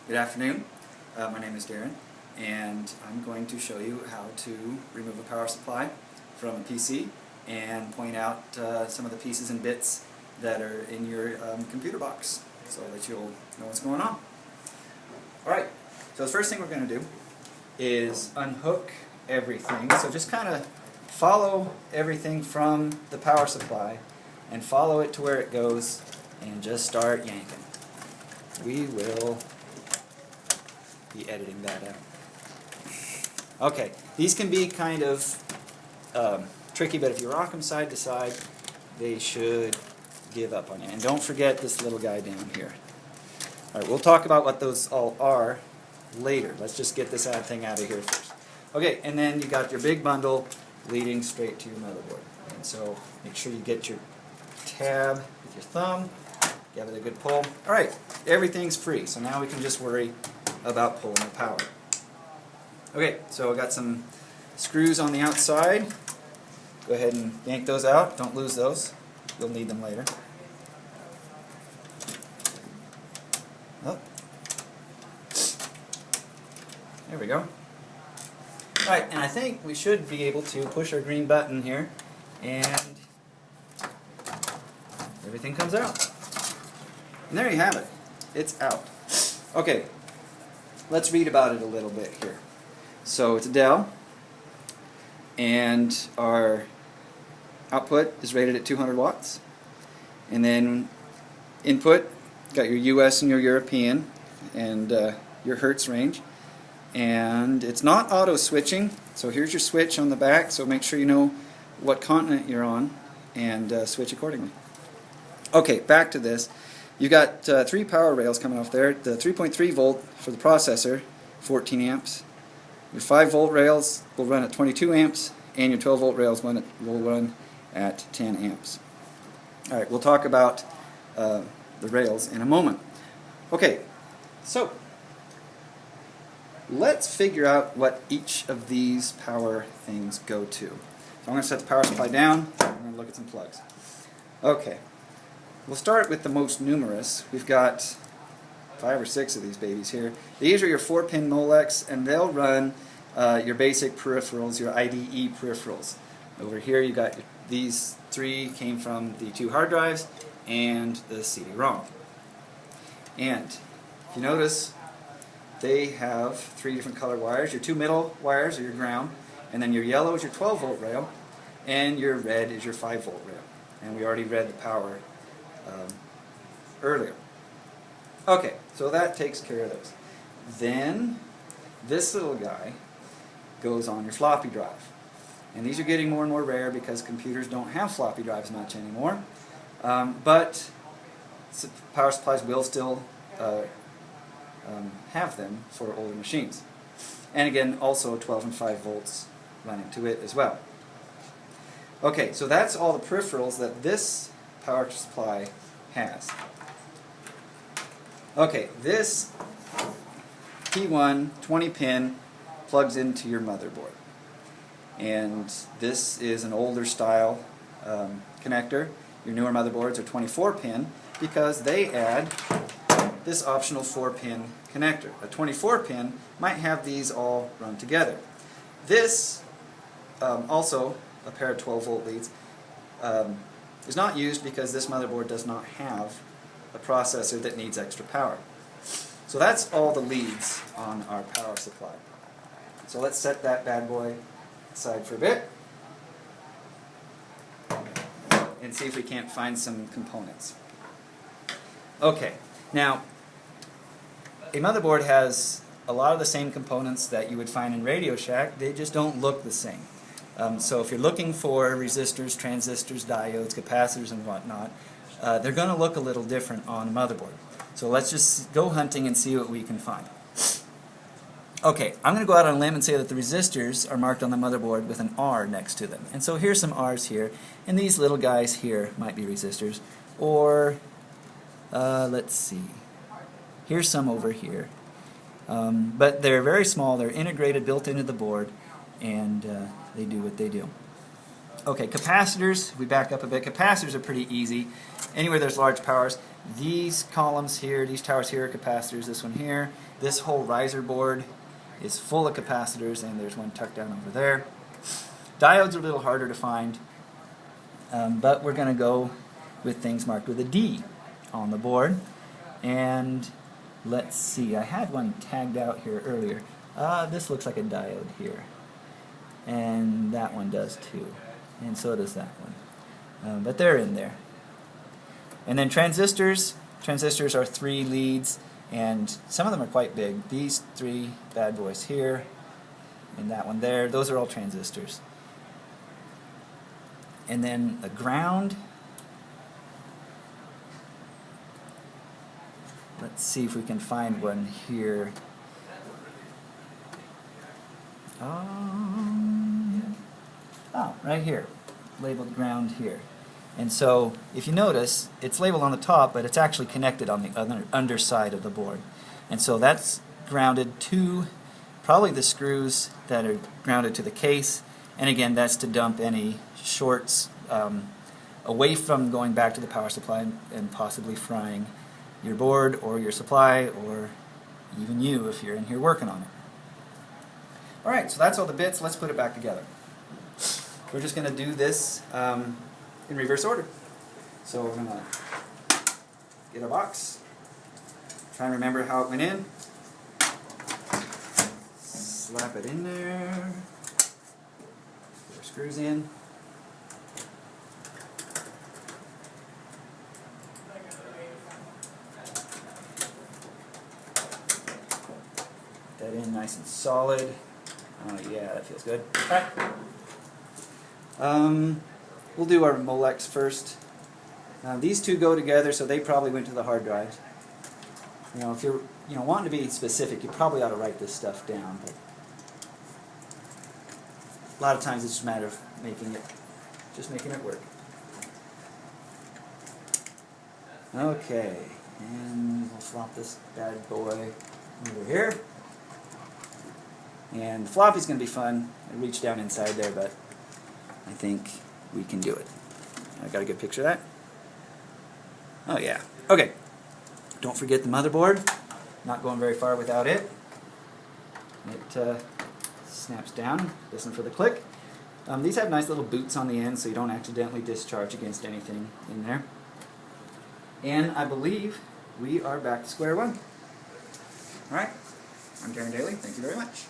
Good afternoon. My name is Darren, and I'm going to show you how to remove a power supply from a PC and point out some of the pieces and bits that are in your computer box so that you'll know what's going on. Alright, so the first thing we're going to do is unhook everything. So just kind of follow everything from the power supply and follow it to where it goes and just start yanking. We will be editing that out. Okay, these can be kind of tricky, but if you rock them side to side, they should give up on you. And don't forget this little guy down here. Alright, we'll talk about what those all are later. Let's just get this thing out of here first. Okay, and then you got your big bundle leading straight to your motherboard. And so make sure you get your tab with your thumb, give it a good pull. Alright, everything's free, so now we can just worry about pulling the power. Okay, so I got some screws on the outside. Go ahead and yank those out. Don't lose those. You'll need them later. Oh. There we go. Alright, and I think we should be able to push our green button here and everything comes out. And there you have it. It's out. Okay, let's read about it a little bit here. So it's a Dell, and our output is rated at 200 watts. And then input, got your US and your European and your Hertz range. And it's not auto switching, so here's your switch on the back, so make sure you know what continent you're on and switch accordingly. Okay, back to this. You got 3 power rails coming off there. The 3.3 volt for the processor, 14 amps. Your 5 volt rails will run at 22 amps, and your 12 volt rails will run at 10 amps. Alright, we'll talk about the rails in a moment. Okay, so let's figure out what each of these power things go to. So I'm going to set the power supply down. I'm going to look at some plugs. Okay. We'll start with the most numerous. We've got 5 or 6 of these babies here. These are your 4-pin Molex, and they'll run your basic peripherals, your IDE peripherals. Over here you got these 3 came from the 2 hard drives and the CD-ROM. And if you notice, they have 3 different color wires. Your 2 middle wires are your ground, and then your yellow is your 12 volt rail, and your red is your 5 volt rail. And we already read the power earlier. Okay, so that takes care of those. Then this little guy goes on your floppy drive. And these are getting more and more rare because computers don't have floppy drives much anymore. But power supplies will still have them for older machines. And again, also 12 and 5 volts running to it as well. Okay, so that's all the peripherals that this power supply has. Okay, this P1 20-pin plugs into your motherboard. And this is an older style connector. Your newer motherboards are 24-pin because they add this optional 4-pin connector. A 24-pin might have these all run together. This, also a pair of 12-volt leads, is not used because this motherboard does not have a processor that needs extra power. So that's all the leads on our power supply. So let's set that bad boy aside for a bit and see if we can't find some components. Okay, now a motherboard has a lot of the same components that you would find in Radio Shack. They just don't look the same. So if you're looking for resistors, transistors, diodes, capacitors, and whatnot, they're going to look a little different on a motherboard. So let's just go hunting and see what we can find. Okay, I'm going to go out on a limb and say that the resistors are marked on the motherboard with an R next to them. And so here's some R's here, and these little guys here might be resistors. Or, let's see, here's some over here. But they're very small, they're integrated, built into the board, and they do what they do. Okay, capacitors, we back up a bit. Capacitors are pretty easy. Anywhere there's large powers, these columns here, these towers here are capacitors, this one here. This whole riser board is full of capacitors, and there's one tucked down over there. Diodes are a little harder to find, but we're going to go with things marked with a D on the board. And let's see, I had one tagged out here earlier. This looks like a diode here. And that one does too. And so does that one. But they're in there. And then transistors. Transistors are 3 leads, and some of them are quite big. These 3 bad boys here, and that one there, those are all transistors. And then the ground. Let's see if we can find one here. Oh, right here, labeled ground here. And so, if you notice, it's labeled on the top, but it's actually connected on the other underside of the board. And so that's grounded to probably the screws that are grounded to the case. And again, that's to dump any shorts away from going back to the power supply and possibly frying your board or your supply, or even you if you're in here working on it. Alright, so that's all the bits. Let's put it back together. We're just going to do this in reverse order. So we're going to get a box, try and remember how it went in, slap it in there, put our screws in, that in nice and solid. Oh yeah, that feels good. Alright. We'll do our Molex first. These two go together, so they probably went to the hard drive. You know, if you're wanting to be specific, you probably ought to write this stuff down. But a lot of times it's just a matter of making it work. Okay, and we'll flop this bad boy over here. And the floppy's going to be fun. I reached down inside there, but I think we can do it. I got a good picture of that. Oh yeah. Okay. Don't forget the motherboard. Not going very far without it. It snaps down. Listen for the click. These have nice little boots on the end, so you don't accidentally discharge against anything in there. And I believe we are back to square one. Alright. I'm Darren Daly. Thank you very much.